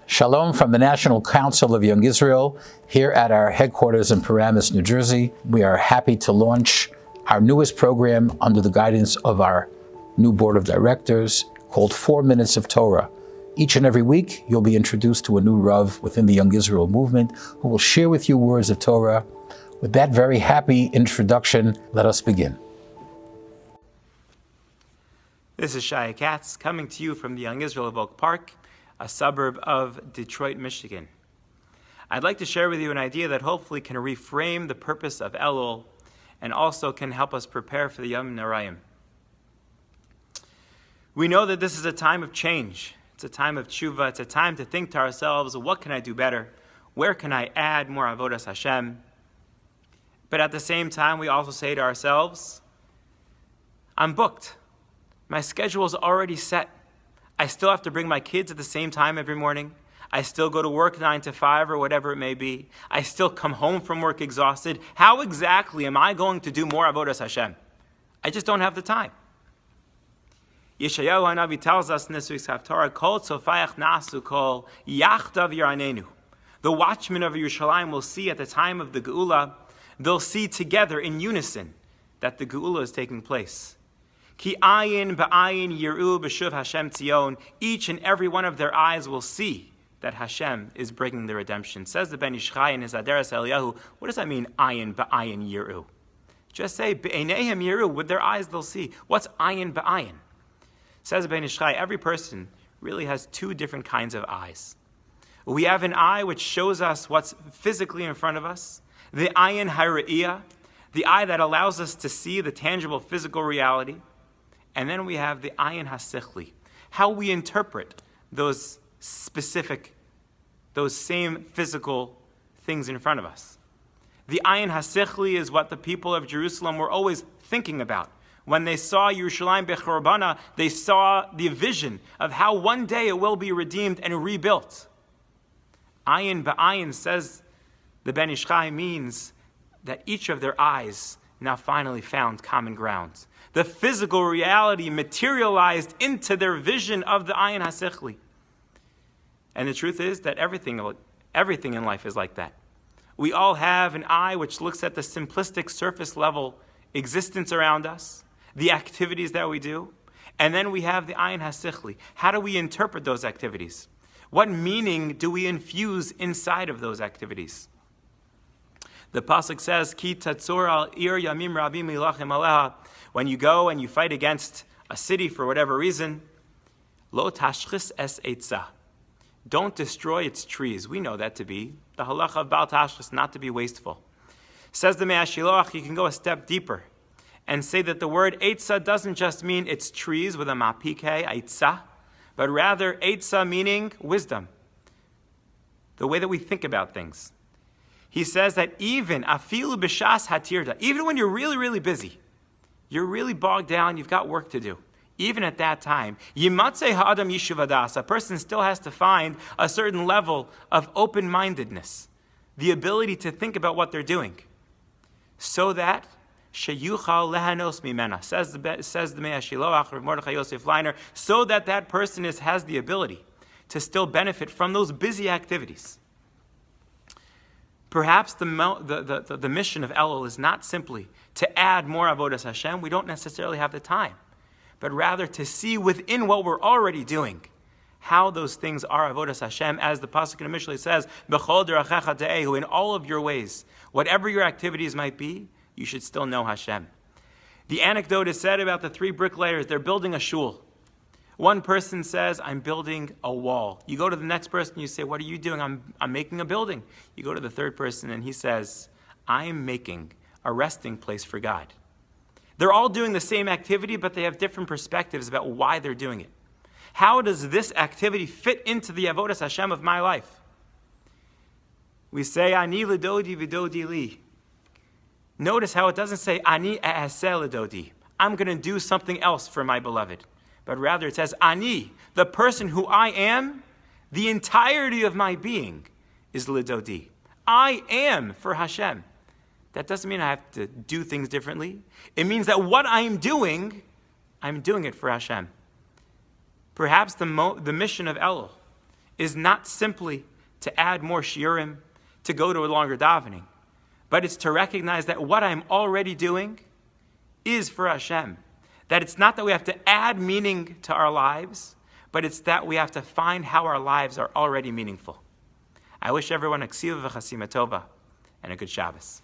Shalom from the National Council of Young Israel here at our headquarters in Paramus, New Jersey. We are happy to launch our newest program under the guidance of our new board of directors called 4 Minutes of Torah. Each and every week, you'll be introduced to a new Rav within the Young Israel movement who will share with you words of Torah. With that very happy introduction, let us begin. This is Shaya Katz coming to you from the Young Israel of Oak Park, a suburb of Detroit, Michigan. I'd like to share with you an idea that hopefully can reframe the purpose of Elul and also can help us prepare for the Yom Narayim. We know that this is a time of change. It's a time of tshuva. It's a time to think to ourselves, what can I do better? Where can I add more avodas Hashem? But at the same time, we also say to ourselves, I'm booked. My schedule is already set. I still have to bring my kids at the same time every morning. I still go to work 9 to 5 or whatever it may be. I still come home from work exhausted. How exactly am I going to do more avodas Hashem? I just don't have the time. Yeshayahu HaNavi tells us in this week's Haftarah, Kol tzofayach nasu kol yachdav yaranenu. The watchmen of Yerushalayim will see at the time of the Geula, they'll see together in unison that the Geula is taking place. Ki ayin ba'ayin yiru b'shuv Hashem tzion. Each and every one of their eyes will see that Hashem is bringing the redemption. Says the Ben Ish Chai in his Aderes Eliyahu, what does that mean, ayin ba'ayin yiru? Just say, be'eneihem yiru, with their eyes they'll see. What's ayin ba'ayin? Says the Ben Ish Chai, every person really has two different kinds of eyes. We have an eye which shows us what's physically in front of us, the ayin ha're'iyah, the eye that allows us to see the tangible physical reality. And then we have the ayin hasichli, how we interpret those specific, those same physical things in front of us. The ayin hasichli is what the people of Jerusalem were always thinking about. When they saw Yerushalayim bechorabana, they saw the vision of how one day it will be redeemed and rebuilt. Ayin ba'ayin, says the Ben Ish Chai, means that each of their eyes now finally found common ground. The physical reality materialized into their vision of the ayin hasichli. And the truth is that everything in life is like that. We all have an eye which looks at the simplistic surface level existence around us, the activities that we do, and then we have the ayin hasichli. How do we interpret those activities? What meaning do we infuse inside of those activities? The pasuk says, "Ki tatzor al ir yamim rabim ilachem aleha." When you go and you fight against a city for whatever reason, lo tashchis es eitzah. Don't destroy its trees. We know that to be the halacha of Baal Tashchis, not to be wasteful. Says the Mei HaShiloach, you can go a step deeper and say that the word eitzah doesn't just mean its trees with a mapike, eitzah, but rather eitzah meaning wisdom, the way that we think about things. He says that even afilu b'shas hatirda, even when you're really, really busy, you're really bogged down, you've got work to do. Even at that time, yimatzeh ha'adam yishuv hadas, a person still has to find a certain level of open-mindedness, the ability to think about what they're doing, so that sheyuchal lehanos mimena, says the Mei HaShiloach, Rav Mordechai Yosef Leiner, so that that person has the ability to still benefit from those busy activities. Perhaps the mission of Elul is not simply to add more avodas Hashem. We don't necessarily have the time, but rather to see within what we're already doing how those things are avodas Hashem, as the pasuk in Mishlei says, "B'chol derachecha te'ehu," in all of your ways, whatever your activities might be, you should still know Hashem. The anecdote is said about the 3 bricklayers. They're building a shul. One person says, I'm building a wall. You go to the next person, you say, what are you doing? I'm making a building. You go to the third person and he says, I'm making a resting place for God. They're all doing the same activity, but they have different perspectives about why they're doing it. How does this activity fit into the avodas Hashem of my life? We say, Ani l'dodi v'dodi li. Notice how it doesn't say, Ani e'aseh l'dodi. I'm going to do something else for my beloved. But rather it says, Ani, the person who I am, the entirety of my being is l'dodi. I am for Hashem. That doesn't mean I have to do things differently. It means that what I'm doing it for Hashem. Perhaps the mission of Elul is not simply to add more shiurim, to go to a longer davening, but it's to recognize that what I'm already doing is for Hashem. That it's not that we have to add meaning to our lives, but it's that we have to find how our lives are already meaningful. I wish everyone a ksiva v'chasima tova and a good Shabbos.